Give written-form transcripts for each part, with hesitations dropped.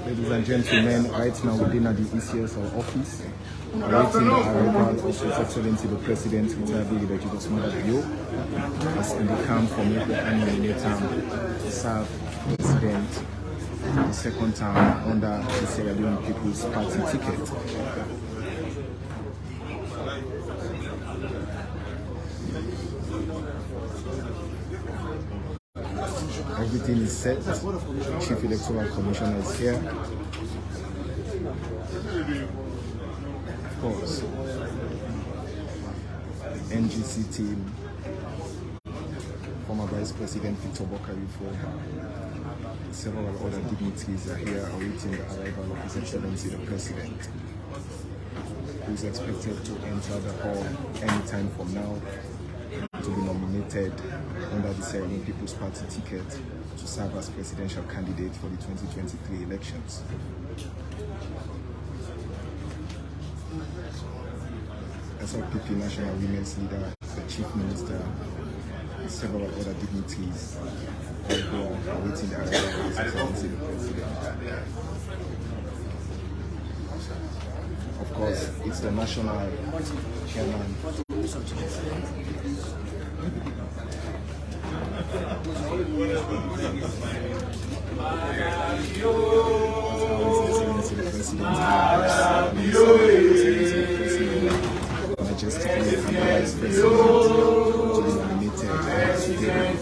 Ladies and gentlemen, right now we're at the Ecsl office, awaiting the arrival of His Excellency the President, retired Julius Maad, as in the camp for Maad and term to serve President the second term under the Sierra Leone People's Party ticket. Everything is set. Chief Electoral Commissioner is here. Of course, NGC team, former Vice President Victor Bokarifo, several other dignitaries are here awaiting the arrival of His Excellency the President, who is expected to enter the hall anytime from now to be nominated under the Sierra Leone People's Party ticket to serve as presidential candidate for the 2023 elections. Slpp National Women's Leader, the Chief Minister, and several other dignitaries all who are awaiting the arrival of His Excellency the President. Of course, it's the national chairman. Majestically and Vice President to be nominated today.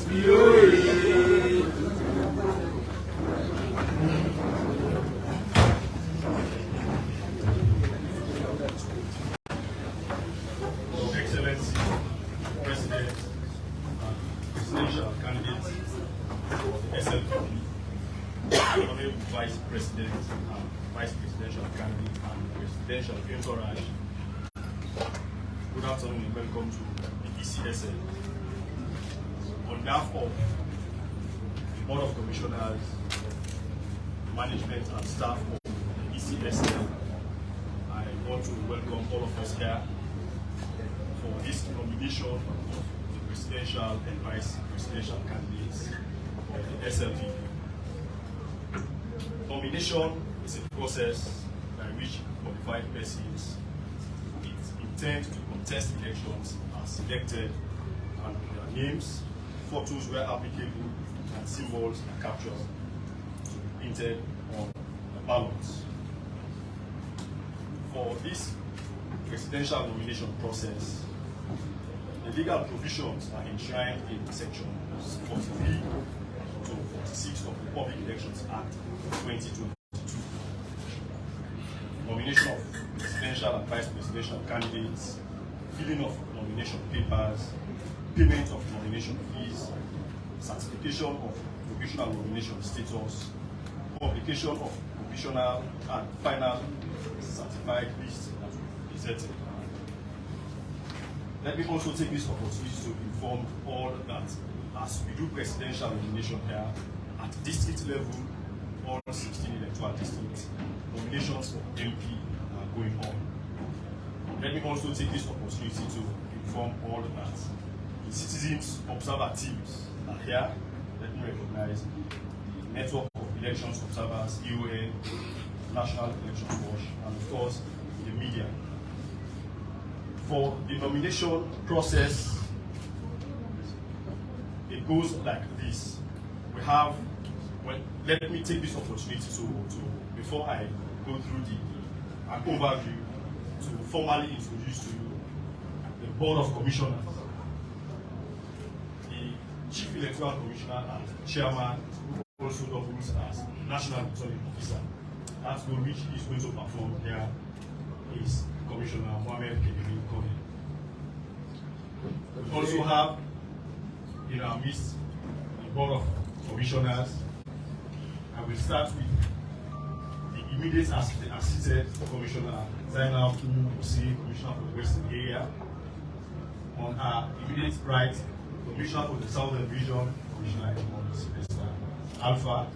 Excellency, President, presidential candidate of the Slpp, Honorable Vice President, Vice Presidential candidate, and Presidential entourage. Good afternoon and welcome to the Ecsl. On behalf of the Board of Commissioners, management and staff of the Ecsl, I want to welcome all of us here for this nomination of the presidential and vice presidential candidates of the Slpp. Nomination is a process by which qualified persons intend to contest elections are selected and their names, photos where applicable, and symbols are captured to be printed on the ballots. For this presidential nomination process, the legal provisions are enshrined in Section 43 to 46 of the Public Elections Act 2022. Nomination of presidential and vice presidential candidates, filling of nomination papers, payment of nomination fees, certification of provisional nomination status, publication of provisional and final certified lists that will be presented. Let me also take this opportunity to inform all that as we do presidential nomination here, at district level, all 16 electoral districts, nominations for MP are going on. Let me also take this opportunity to inform all that the citizens observer teams are here. Let me recognize the Network of Elections Observers, EON, National Elections Watch, and of course, the media. For the nomination process, it goes like this. We have, well, let me take this opportunity to before I go through an overview, to formally introduce to you the Board of Commissioners, the Chief Electoral Commissioner and Chairman, who also doubles as National Returning Officer. That role which is going to perform here is Commissioner Mohamed Kediri Kone. We also have in our midst the Board of Commissioners. I will start with the immediate assisted Commissioner Zainab Musi, Commissioner for the Western Area. On her immediate right, Commissioner for the Southern Region, Commissioner Sylvester Alpha.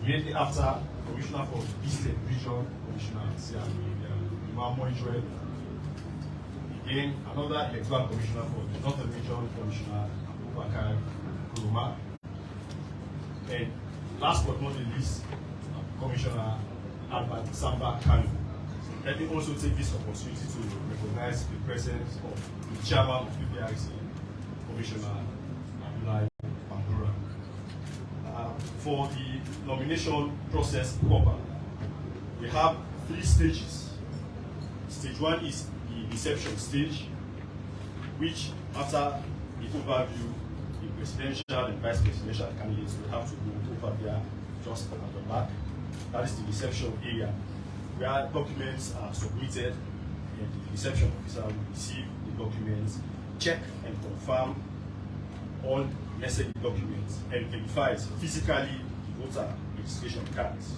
Immediately after, Commissioner for the Eastern Region, Commissioner Imam Moijwe. Then another electoral commissioner for the Northern Region, Commissioner Abubakar Kuruma. And last but not the least, Commissioner Albert Samba Kanu. Let me also take this opportunity to recognize the presence of the chairman of the PPRC, Commissioner Abdullahi Pandura. For the nomination process proper, we have 3 stages. Stage 1 is the reception stage, which after the overview, the presidential and vice presidential candidates will have to go over there just at the back. That is the reception area, where documents are submitted and the reception officer will receive the documents, check and confirm all necessary documents, and verifies physically the voter registration cards.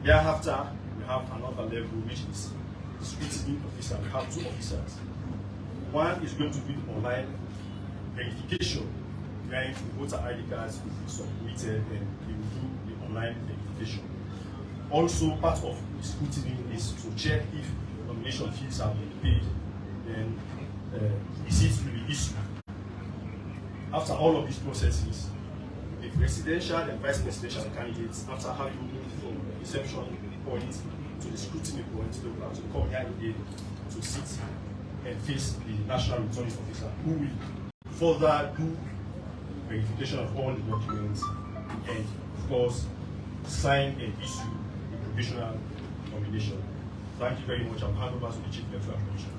Thereafter, we have another level, which is the scrutiny officer. We have 2 officers. One is going to be the online verification, where the voter ID cards will be submitted and they will do the online verification. Also, part of the scrutiny is to check if nomination fees have been paid, then receipts will be issued. After all of these processes, the presidential and vice presidential candidates, after having moved from the reception point to the scrutiny point, they will have to come here again to sit and face the national returning officer, who will further do verification of all the documents and, of course, sign and issue the provisional nomination. Thank you very much. I'll hand over to the Chief Electoral Commissioner.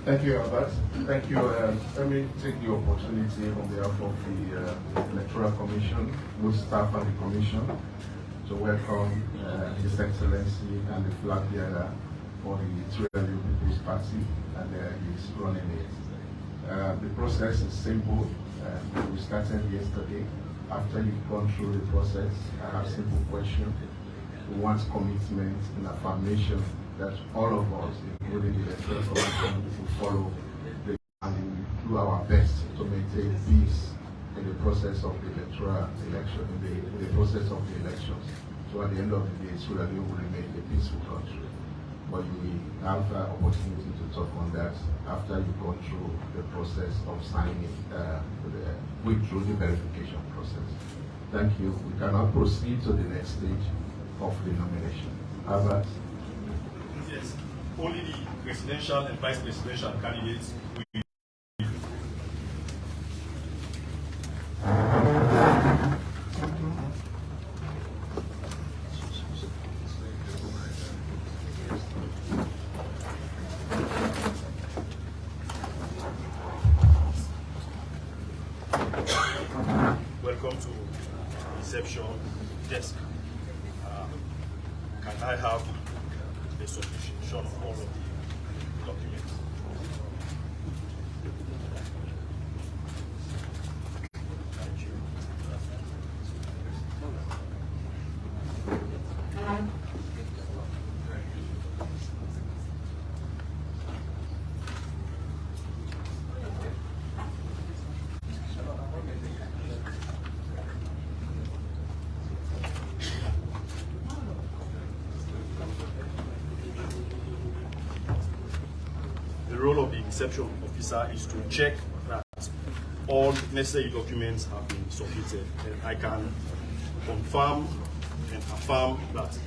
Thank you, Albert. Thank you. Let me take the opportunity on behalf of the Electoral Commission, both staff and the Commission, to welcome His Excellency and the flag bearer for the Sierra Leone People's Party, and he's running it. The process is simple. We started yesterday. After you've gone through the process, I have a simple question. We want commitment and affirmation that all of us, including the Electoral Commission, will follow and we will do our best to maintain peace in the process of the electoral election, in the process of the elections. So at the end of the day, Sierra Leone will remain a peaceful country. But you will have an opportunity to talk on that after you've gone through the process of signing, through the verification process. Thank you. We can now proceed to the next stage of the nomination. Albert. Yes, only the presidential and vice presidential candidates will be. Welcome to the reception desk. Can I have the submission of all of the documents? Thank you. The role of the reception officer is to check that all necessary documents have been submitted, and I can confirm and affirm that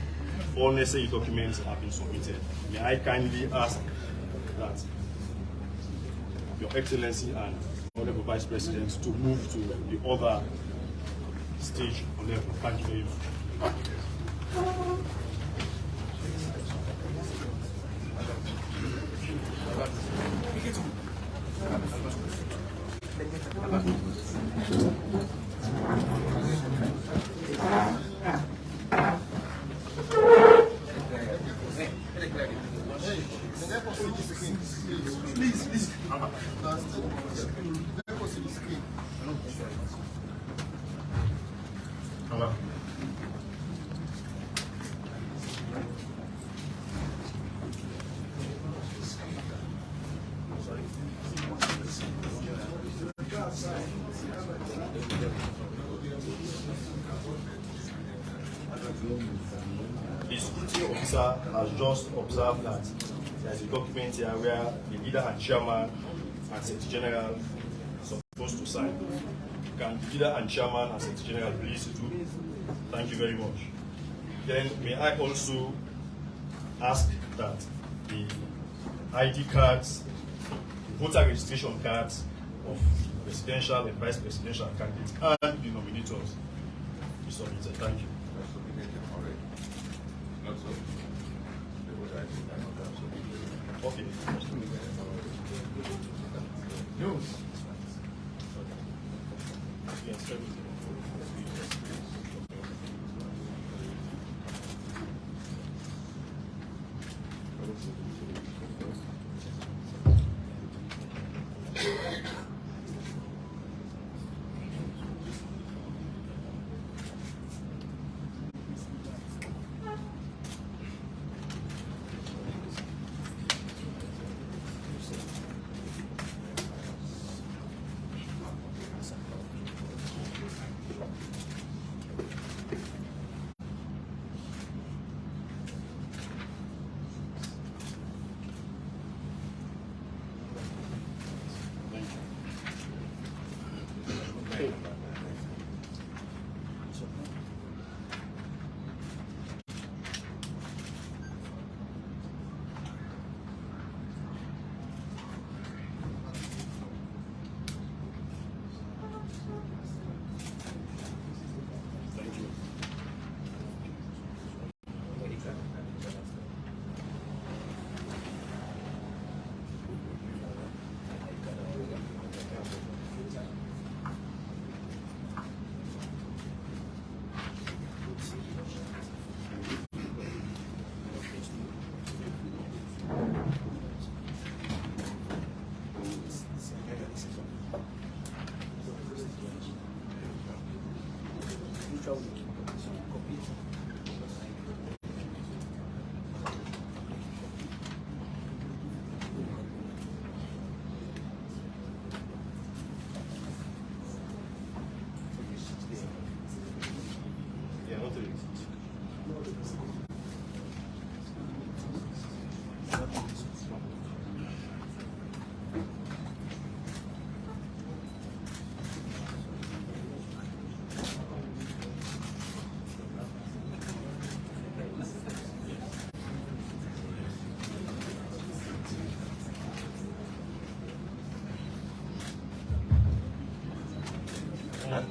all necessary documents have been submitted. May I kindly ask that Your Excellency and Honorable Vice President to move to the other stage on level. Thank you very much. Please. The scrutiny officer officer has just observed that there is a document here where the leader and chairman and Secretary General are supposed to sign. Can the leader and chairman and Secretary General please do? Thank you very much. Then may I also ask that the ID cards, the voter registration cards of the presidential and vice presidential candidates and the nominators be submitted. Thank you. Okay. No. Yes,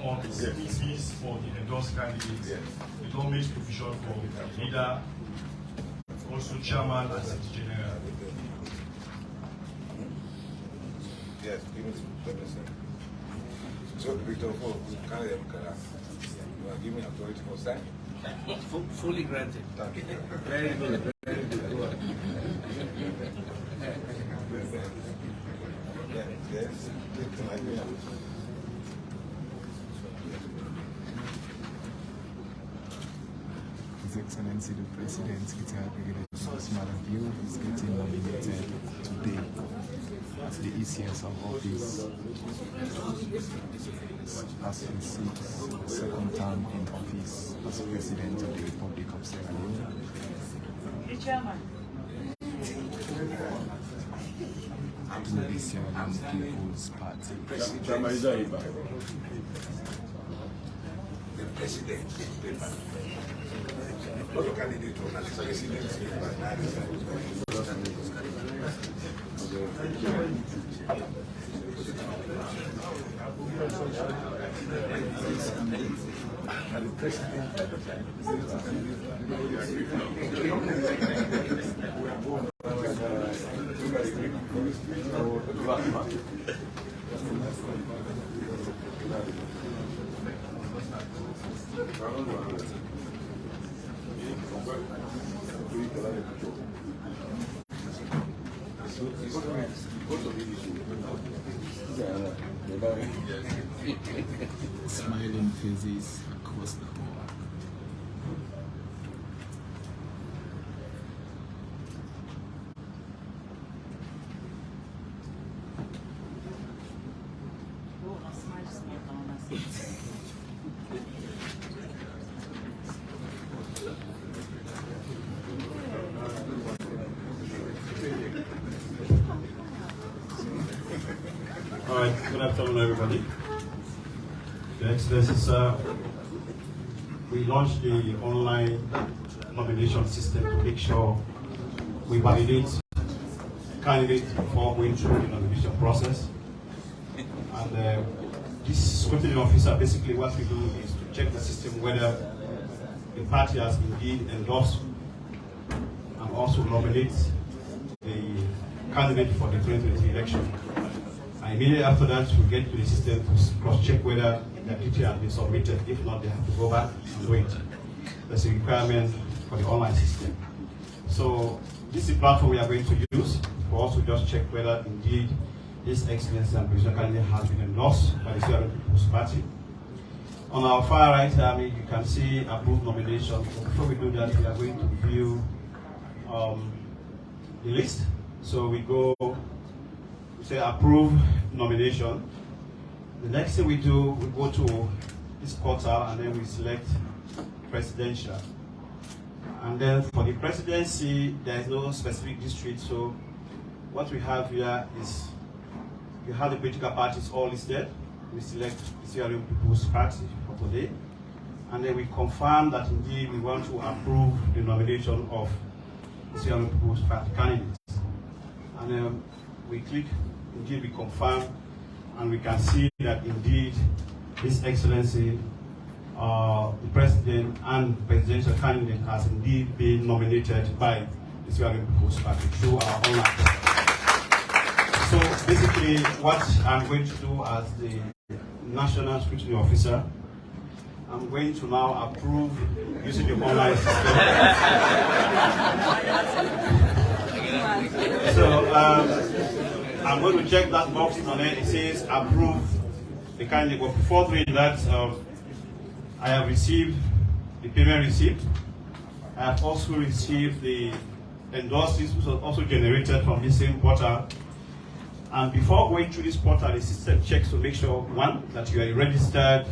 on the CPCs for the endorsed candidates, the law makes provision for the leader, also chairman and Secretary General. Yes, give me some. So, Victor, give me authority for sign. Fully granted. Thank you. Very good. Very good. Yes. His Excellency the President, it's a matter of view, is getting nominated today as the ECS of office as he seeks second term in office as President of the Republic of Sierra Leone. The chairman. To the Sierra Leone People's Party. The president. Other candidate on the president. Smiling faces across the hall. All right, good afternoon, everybody. Your Excellencies, we launched the online nomination system to make sure we validate candidates before going through the nomination process. And this scrutiny officer, basically what we do is to check the system whether the party has indeed endorsed and also nominate the candidate for the 2023 election. And immediately after that, we get to the system to cross-check whether the detail has been submitted. If not, they have to go back and wait. That's a requirement for the online system. So this is the platform we are going to use. We'll also just check whether indeed this Excellency and Presidential candidate has been endorsed by the Slpp People's Party. On our far right, you can see approved nomination. Before we do that, we are going to view the list. So we go, say approve nomination. The next thing we do, we go to this portal and then we select presidential. And then for the presidency, there is no specific district. So what we have here is, you have the political parties all listed. We select the Slpp People's Party for today. And then we confirm that indeed we want to approve the nomination of the Slpp People's Party candidates. And then we click, indeed we confirm, and we can see that indeed His Excellency, the President and Presidential candidate has indeed been nominated by the Slpp People's Party through our online platform. So basically what I'm going to do as the National Scrutiny Officer, I'm going to now approve using the online system. So I'm going to check that box on it. It says approve the candidate. But before doing that, I have received the payment receipt. I have also received the endorsements, which was also generated from this same portal. And before going through this portal, the system checks to make sure, one, that you are a registered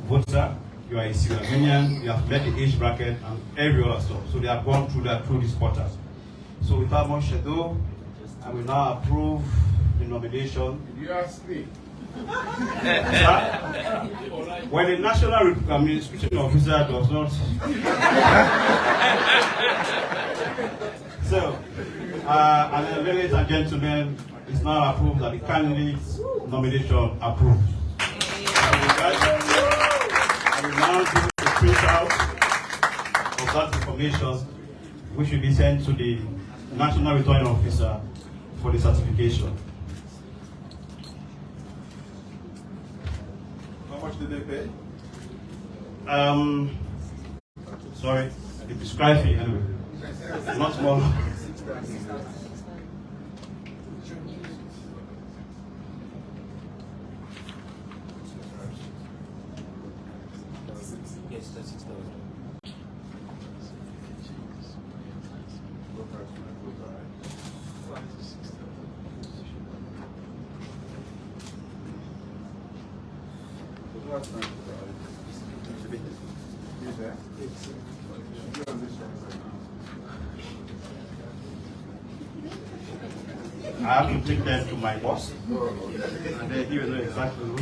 voter, you are a civilian, you have met the age bracket, and every other stuff. So they have gone through that through this portal. So without much ado, I will now approve the nomination. You ask me. When the National Scrutiny Officer does not. So, and then, ladies and gentlemen, it's now approved that the candidate's nomination approved. I will now do the printout of that information, which will be sent to the National Returning Officer for the certification. How much did they pay? Sorry, the prescribed fee anyway. Not more. Yes, that's 6,000. I have to take them to my boss, and then he will know exactly who.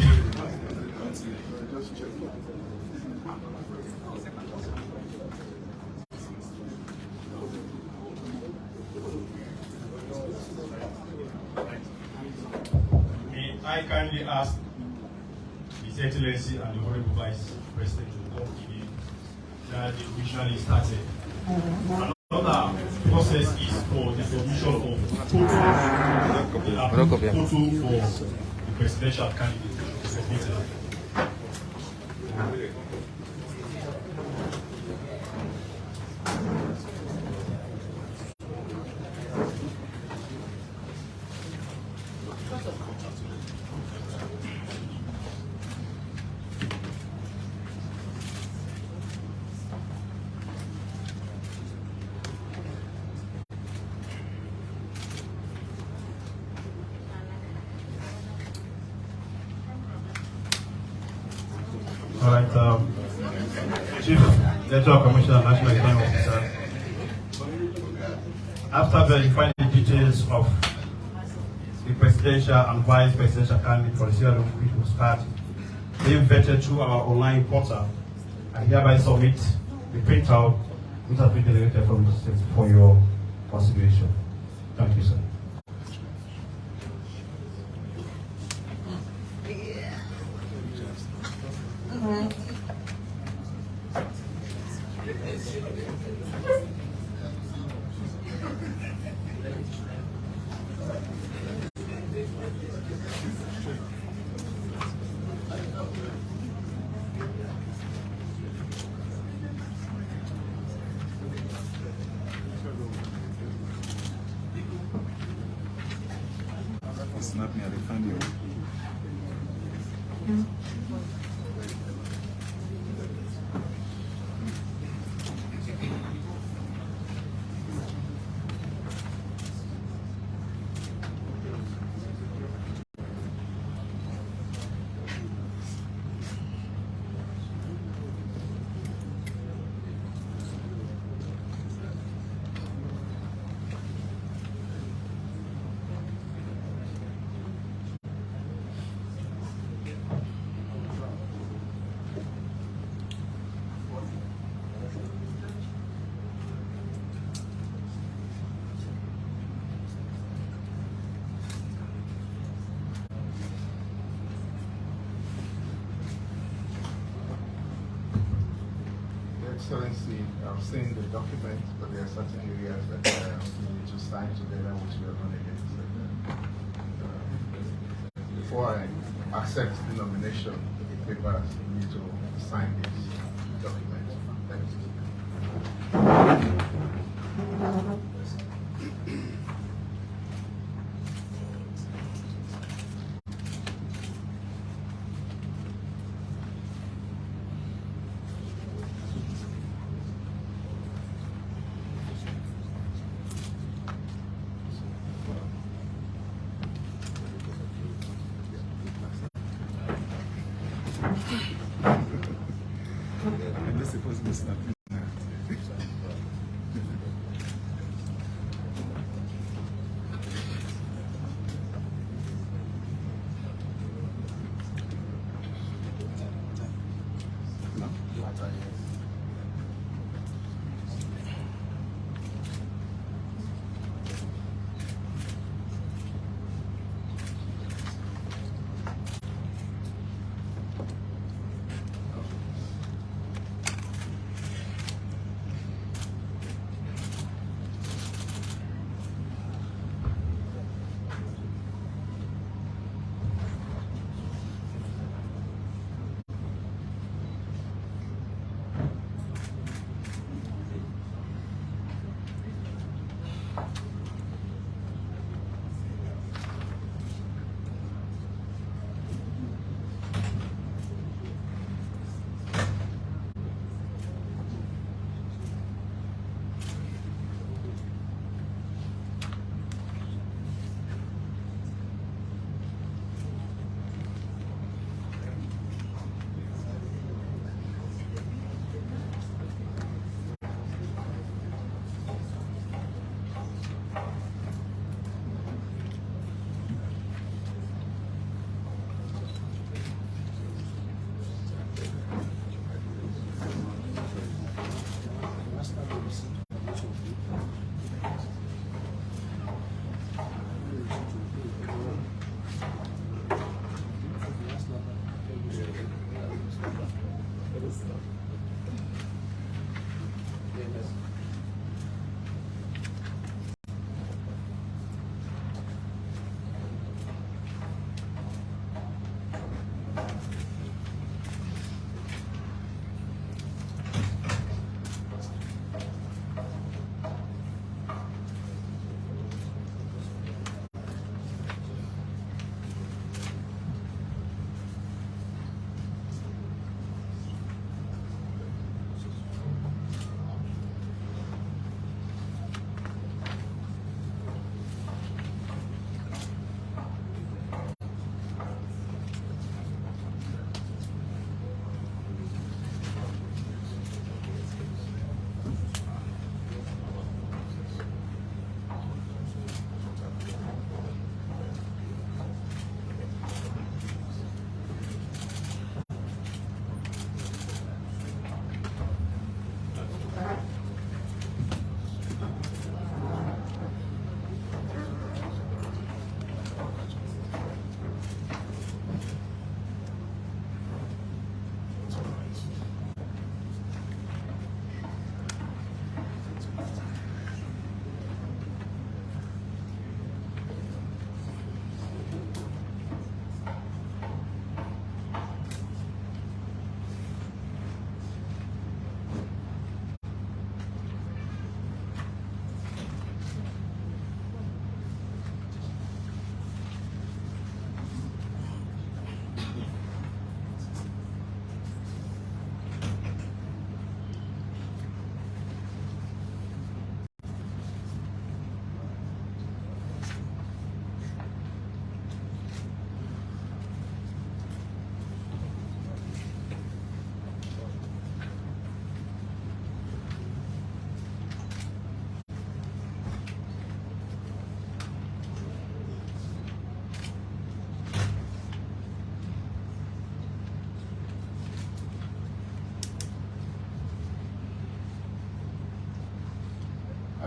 May I kindly ask His Excellency and the Honorable Vice President to come to me that the officially started. Another process is for the submission of total for the presidential candidate to submit it. All right, Chief Electoral Commissioner, National Returning Officer. After verifying the details of the presidential and vice presidential candidate for the Sierra Leone People's Party, being vetted through our online portal, I hereby submit the printout which has been delegated from the state for your consideration. Thank you, sir. Snap me, I find you. Excellency, I've seen the document, but there are certain areas that we need to sign together, which we are not against. Before I accept the nomination, the papers need to sign this document. Thank you. I'm just supposed to snap me.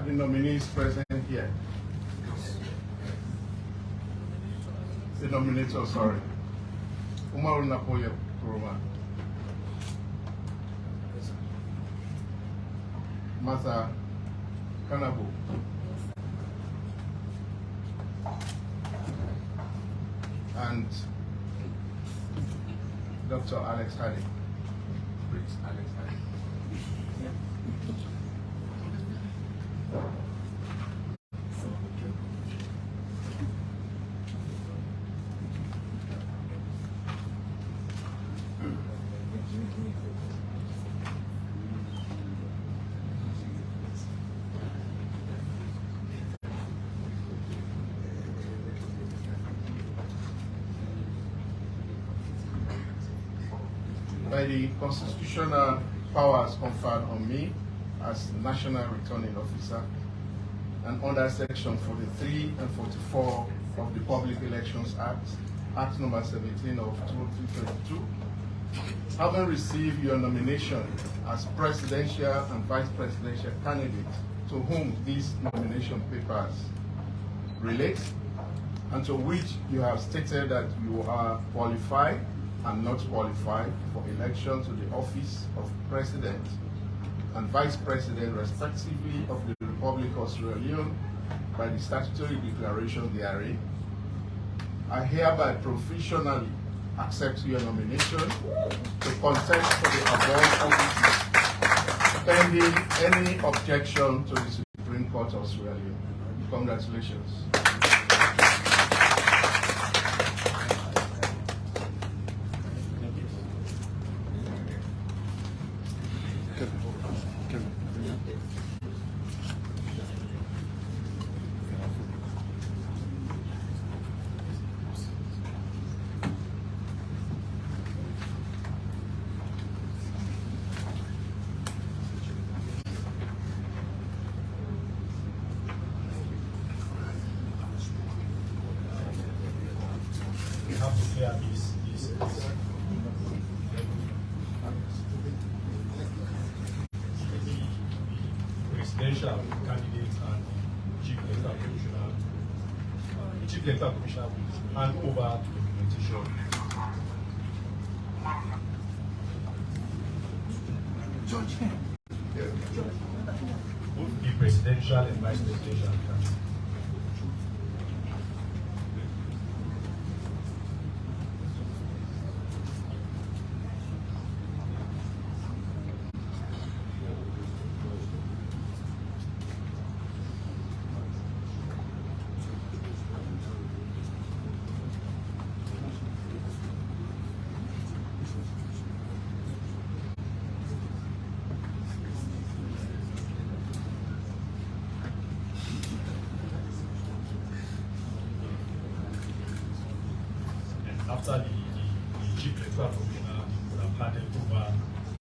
the nominees present here? The nominator, sorry. Umaru Napoya Kuruma. Martha Kanabo. And Dr. Alex Hadi. Alex Hadi. By the constitutional powers conferred on me as National Returning Officer and under Section 43 and 44 of the Public Elections Act, Act number 17 of 2022, having received your nomination as presidential and vice presidential candidate to whom these nomination papers relate, and to which you have stated that you are qualified and not qualified for election to the office of President and Vice President respectively of the Republic of Sierra Leone by the statutory declaration therein, I hereby provisionally accept your nomination to contest for the above offices pending any objection to the Supreme Court of Sierra Leone. Congratulations. Have to clear these presidential candidate and chief electoral commissioner. The chief electoral commissioner will hand over documentation. Both the presidential and vice presidential candidate. After the chief electoral commissioner would have handed over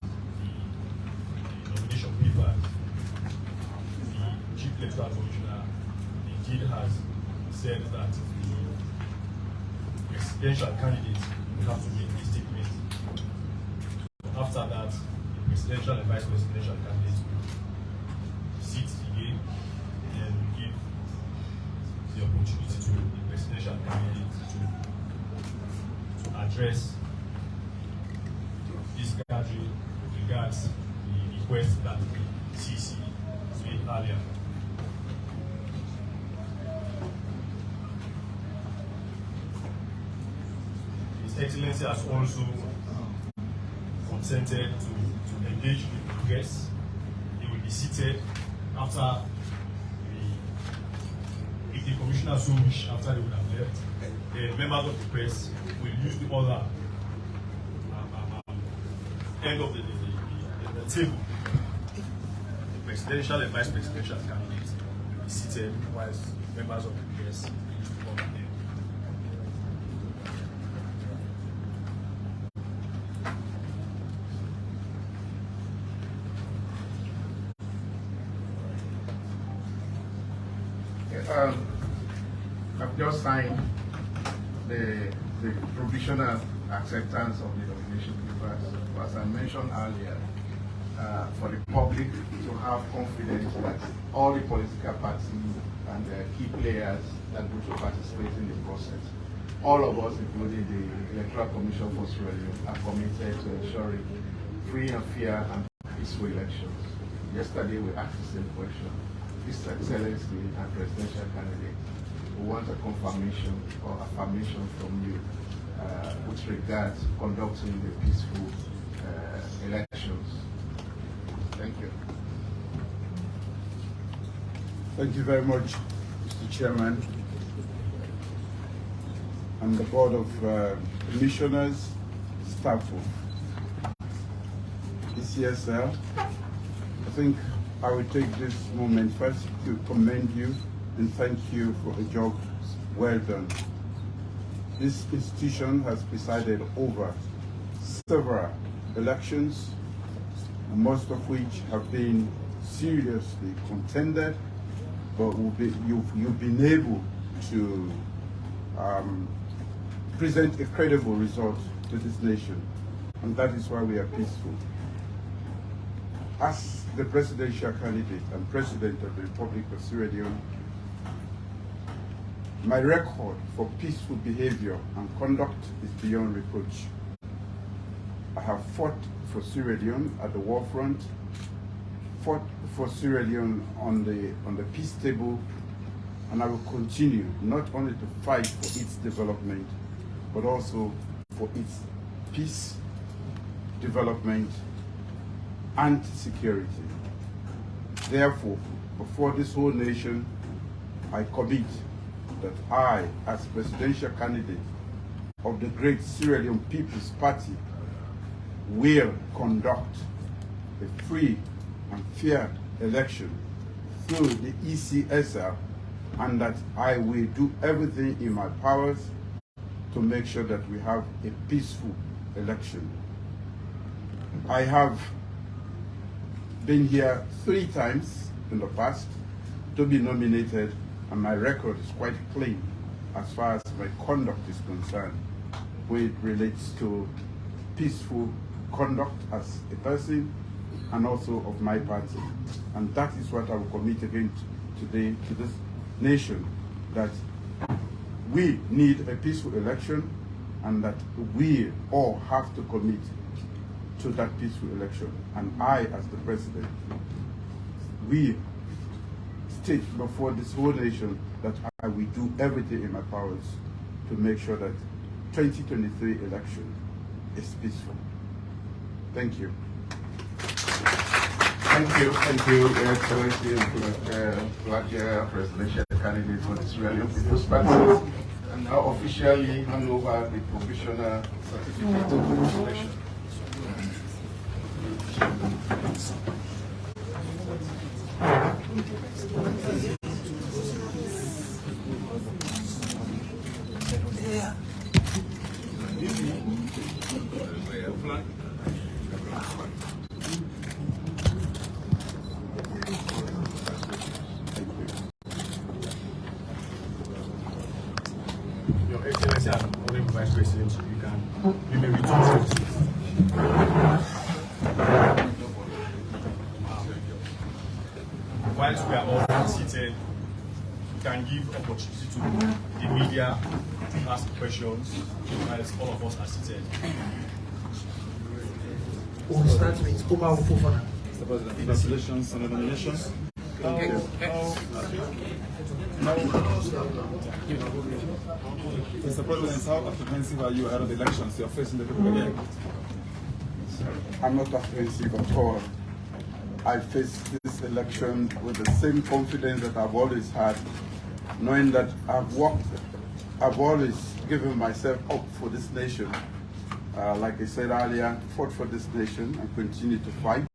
the nomination papers, the chief electoral commissioner indeed has said that the presidential candidate will have to make a statement. After that, the presidential and vice presidential candidates will sit again and give the opportunity to the presidential candidate to address this gathering regards the request that the CC made earlier. His Excellency has also consented to engage with the press. He will be seated after if the commissioner so wish, after they would have left, the members of the press will use the other end of the table. The presidential and vice presidential candidates will be seated whilst members of the press will come there. I've just signed the provisional acceptance of the nomination papers. As I mentioned earlier, for the public to have confidence that all the political parties and key players that are going to participate in the process. All of us, including the Electoral Commission for Sierra Leone, are committed to ensuring free and fair and peaceful elections. Yesterday we asked the same question. His Excellency and presidential candidate, we want a confirmation or affirmation from you with regard to conducting the peaceful elections. Thank you. Thank you very much, Mr. Chairman, and the Board of Commissioners, staff of Ecsl. I think I will take this moment first to commend you and thank you for a job well done. This institution has presided over several elections, most of which have been seriously contended, but you've been able to present a credible result to this nation, and that is why we are peaceful. As the presidential candidate and president of the Republic of Sierra Leone, my record for peaceful behavior and conduct is beyond reproach. I have fought for Sierra Leone at the war front, fought for Sierra Leone on the peace table, and I will continue not only to fight for its development, but also for its peace, development, and security. Therefore, before this whole nation, I commit that I, as presidential candidate of the great Sierra Leone People's Party, will conduct a free and fair election through the Ecsl, and that I will do everything in my powers to make sure that we have a peaceful election. I have been here 3 times in the past to be nominated, and my record is quite clean as far as my conduct is concerned, where it relates to peaceful conduct as a person and also of my party. And that is what I will commit again today to this nation, that we need a peaceful election and that we all have to commit to that peaceful election. And I, as the president, we state before this whole nation that I will do everything in my powers to make sure that 2023 election is peaceful. Thank you. Thank you, Your Excellency, Nigeria presidential candidate for the Sierra Leone People's Party. And now officially hand over the provisional certificate of election. Your Excellency and Honorable Vice President, you may return to the whilst we are all seated, we can give opportunity to the media to ask questions whilst all of us are seated. We'll start with Oba Ufofana. Mr. President, congratulations on the nominations. Mr. President, how apprehensive are you ahead of the elections? You're facing the people again. I'm not apprehensive at all. I face this election with the same confidence that I've always had, knowing that I've always given myself up for this nation. Like I said earlier, fought for this nation and continue to fight.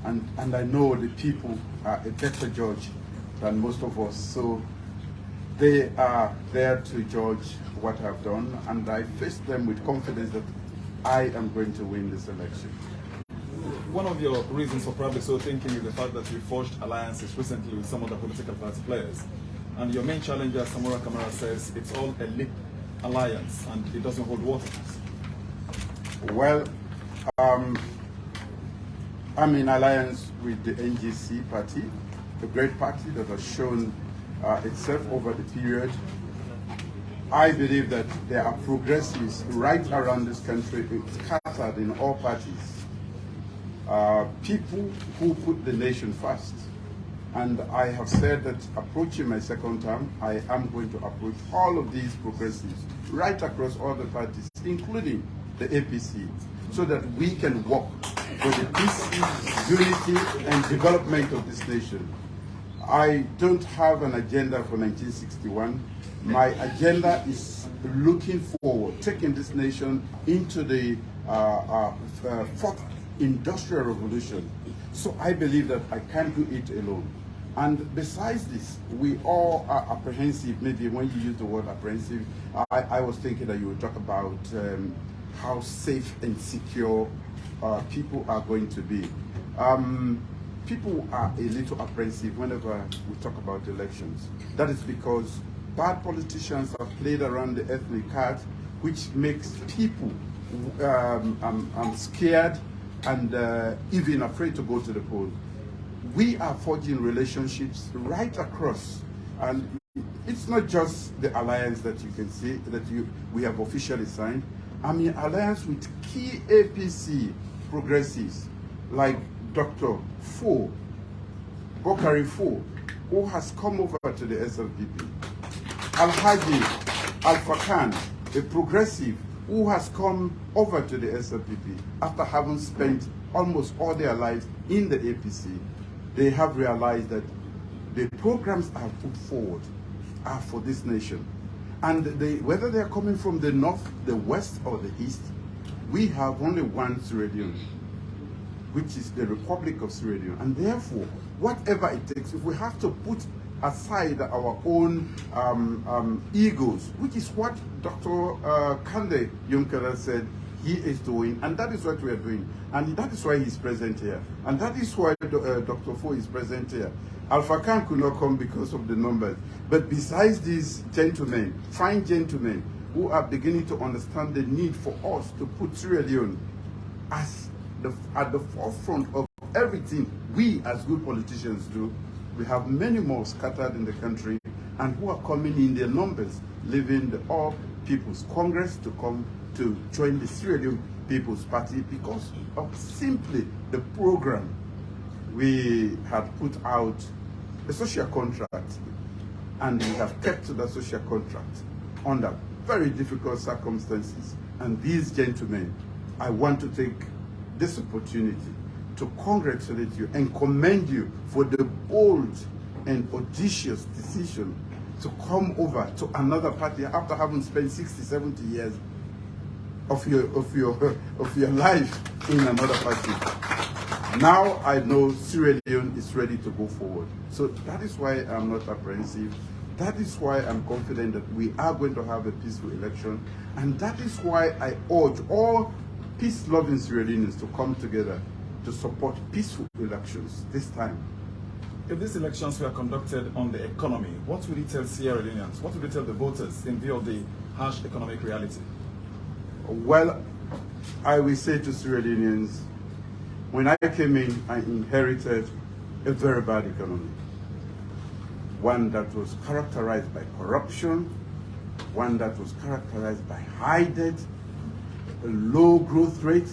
And I know the people are a better judge than most of us. So they are there to judge what I've done, and I face them with confidence that I am going to win this election. One of your reasons for probably so thinking is the fact that you forged alliances recently with some of the political party players. And your main challenger, Samora Kamara, says it's all a lip alliance and it doesn't hold water. Well, I'm in alliance with the NGC party, a great party that has shown itself over the period. I believe that there are progressives right around this country, scattered in all parties. People who put the nation first. And I have said that approaching my second term, I am going to approach all of these progressives right across all the parties, including the APC, so that we can work for the peace, unity, and development of this nation. I don't have an agenda for 1961. My agenda is looking forward, taking this nation into the fourth industrial revolution. So I believe that I can't do it alone. And besides this, we all are apprehensive. Maybe when you use the word apprehensive, I was thinking that you would talk about how safe and secure people are going to be. People are a little apprehensive whenever we talk about elections. That is because bad politicians have played around the ethnic card, which makes people scared and even afraid to go to the polls. We are forging relationships right across, and it's not just the alliance that you can see that we have officially signed. I'm in alliance with key APC progressives like Dr. Fo, Bokari Fo, who has come over to the Slpp. Alhaji Alpha Khan, a progressive who has come over to the Slpp after having spent almost all their lives in the APC. They have realized that the programs I have put forward are for this nation. And whether they're coming from the north, the west, or the east, we have only one Sierra Leone, which is the Republic of Sierra Leone. And therefore, whatever it takes, if we have to put aside our own egos, which is what Dr. Kande Juncker said he is doing, and that is what we are doing. And that is why he's present here. And that is why Dr. Fo is present here. Alpha Khan could not come because of the numbers. But besides these gentlemen, fine gentlemen, who are beginning to understand the need for us to put Sierra Leone at the forefront of everything we as good politicians do, we have many more scattered in the country and who are coming in their numbers, leaving the All People's Congress to come to join the Sierra Leone People's Party because of simply the program. We had put out a social contract and we have kept to the social contract under very difficult circumstances. And these gentlemen, I want to take this opportunity to congratulate you and commend you for the bold and audacious decision to come over to another party after having spent 60, 70 years of your life in another party. Now I know Sierra Leone is ready to go forward. So that is why I'm not apprehensive. That is why I'm confident that we are going to have a peaceful election. And that is why I urge all peace-loving Sierra Leoneans to come together to support peaceful elections this time. If these elections were conducted on the economy, what would it tell Sierra Leoneans? What would it tell the voters in view of the harsh economic reality? Well, I will say to Sierra Leoneans, when I came in, I inherited a very bad economy. One that was characterized by corruption, one that was characterized by high debt, a low growth rate,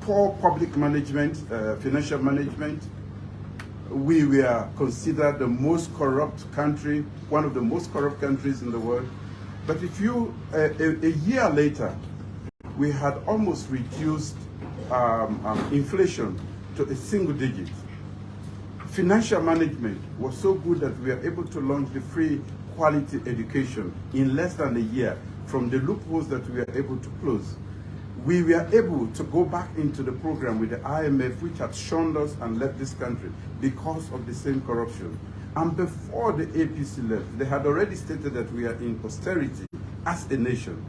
poor public management, financial management. We were considered the most corrupt country, one of the most corrupt countries in the world. But if you, a year later, we had almost reduced inflation to a single digit. Financial management was so good that we were able to launch the free quality education in less than a year from the loopholes that we were able to close. We were able to go back into the program with the IMF, which had shunned us and left this country because of the same corruption. And before the APC left, they had already stated that we are in austerity as a nation.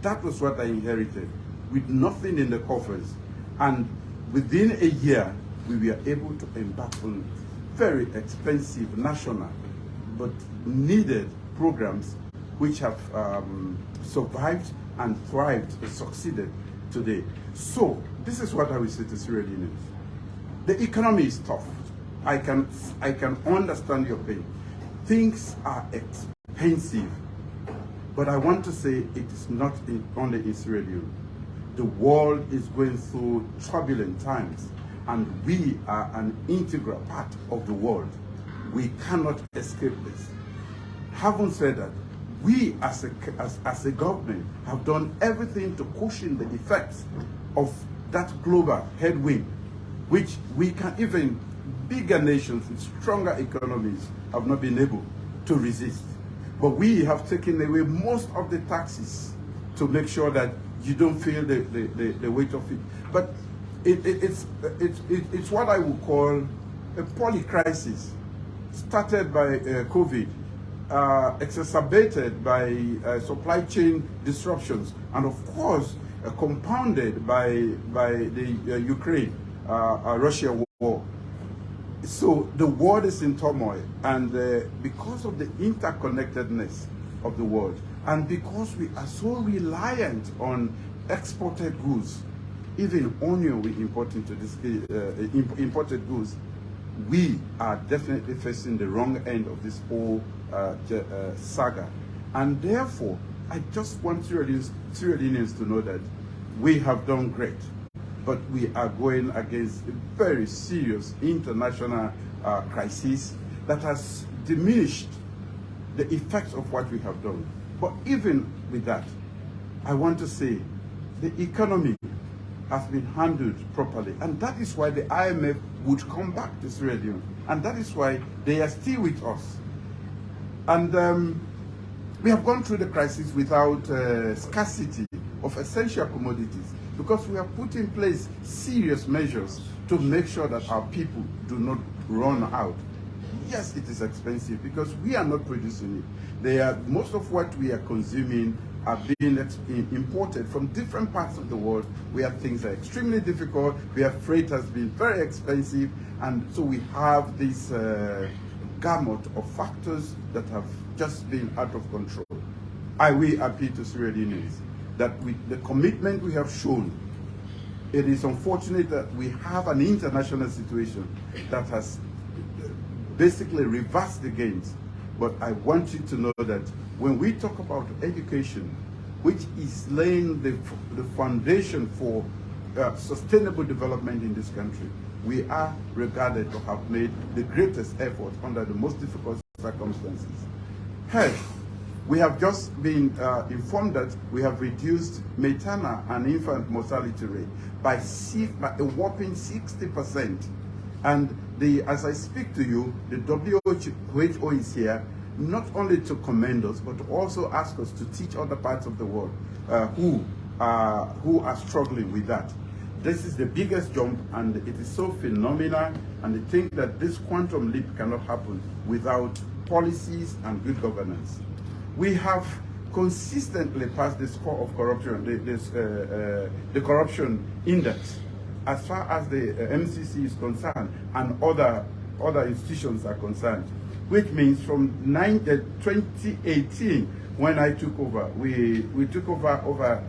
That was what I inherited, with nothing in the coffers. And within a year, we were able to embark on very expensive national but needed programs which have survived and thrived and succeeded today. So this is what I will say to Sierra Leoneans. The economy is tough. I can understand your pain. Things are expensive. But I want to say it is not only in Sierra Leone. The world is going through turbulent times, and we are an integral part of the world. We cannot escape this. Having said that, we as a government have done everything to cushion the effects of that global headwind, which we can even bigger nations with stronger economies have not been able to resist. But we have taken away most of the taxes to make sure that you don't feel the weight of it. But it's what I would call a polycrisis, started by COVID, exacerbated by supply chain disruptions, and of course compounded by the Ukraine-Russia war. So the world is in turmoil, and because of the interconnectedness of the world, and because we are so reliant on exported goods, even onion we import into this imported goods, we are definitely facing the wrong end of this whole saga. And therefore, I just want Sierra Leoneans to know that we have done great, but we are going against a very serious international crisis that has diminished the effects of what we have done. But even with that, I want to say the economy has been handled properly, and that is why the IMF would come back to Sierra Leone, and that is why they are still with us. And we have gone through the crisis without scarcity of essential commodities, because we have put in place serious measures to make sure that our people do not run out. Yes, it is expensive because we are not producing it. Most of what we are consuming are being imported from different parts of the world where things are extremely difficult, where freight has been very expensive, and so we have this gamut of factors that have just been out of control. I will appeal to Sierra Leoneans that with the commitment we have shown, it is unfortunate that we have an international situation that has basically reversed the gains. But I want you to know that when we talk about education, which is laying the foundation for sustainable development in this country, we are regarded to have made the greatest effort under the most difficult circumstances. Health. We have just been informed that we have reduced maternal and infant mortality rate by a whopping 60%. And as I speak to you, the WHO is here not only to commend us, but to also ask us to teach other parts of the world who are struggling with that. This is the biggest jump, and it is so phenomenal, and I think that this quantum leap cannot happen without policies and good governance. We have consistently passed the score of corruption, the corruption index, as far as the MCC is concerned and other institutions are concerned, which means from 2018, when I took over, we took over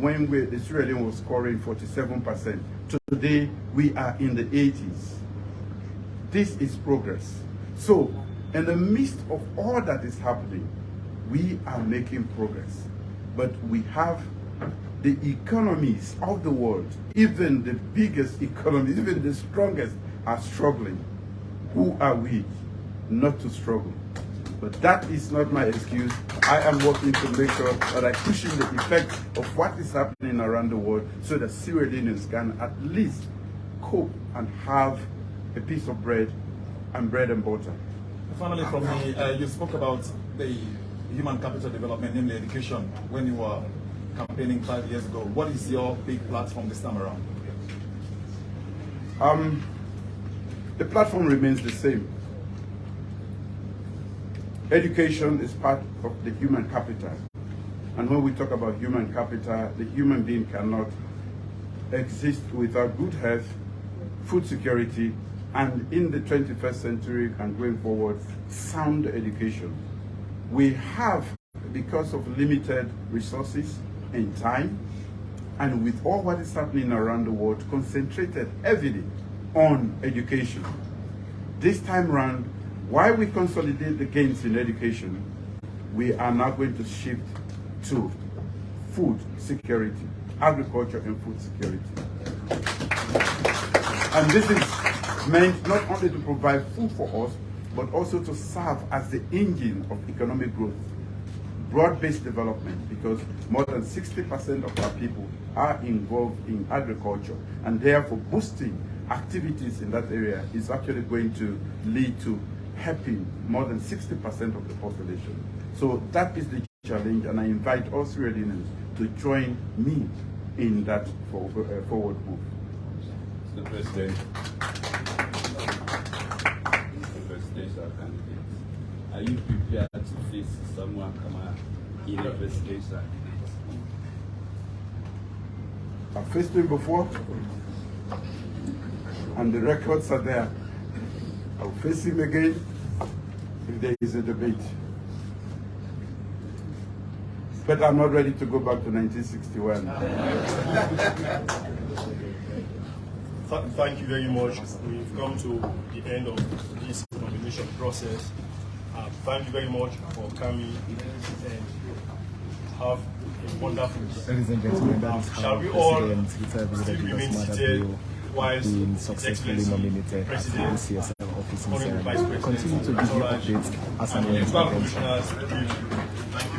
when the Sierra Leone was scoring 47%. Today, we are in the 80s. This is progress. So, in the midst of all that is happening, we are making progress. But we have the economies of the world, even the biggest economies, even the strongest, are struggling. Who are we not to struggle? But that is not my excuse. I am working to make sure that I cushion the effect of what is happening around the world so that Sierra Leoneans can at least cope and have a piece of bread and butter. Finally, from me, you spoke about the human capital development, namely education, when you were campaigning 5 years ago. What is your big platform this time around? The platform remains the same. Education is part of the human capital. And when we talk about human capital, the human being cannot exist without good health, food security, and in the 21st century and going forward, sound education. We have, because of limited resources and time, and with all what is happening around the world, concentrated heavily on education. This time round, while we consolidate the gains in education, we are now going to shift to food security, agriculture and food security. And this is meant not only to provide food for us, but also to serve as the engine of economic growth, broad-based development, because more than 60% of our people are involved in agriculture, and therefore boosting activities in that area is actually going to lead to helping more than 60% of the population. So that is the challenge, and I invite all Sierra Leoneans to join me in that forward move. Mr. President, the presidential candidate, are you prepared to face someone Kamara in the presidential? I've faced him before, and the records are there. I'll face him again if there is a debate. But I'm not ready to go back to 1961. Thank you very much. We've come to the end of this nomination process. Thank you very much for coming and have a wonderful day. Ladies and gentlemen, that is how Shall we all President still remain Julius seated whilst being successfully nominated as the CSL office in Sierra Leone. Continue to give you updates as and when it happens. Thank you.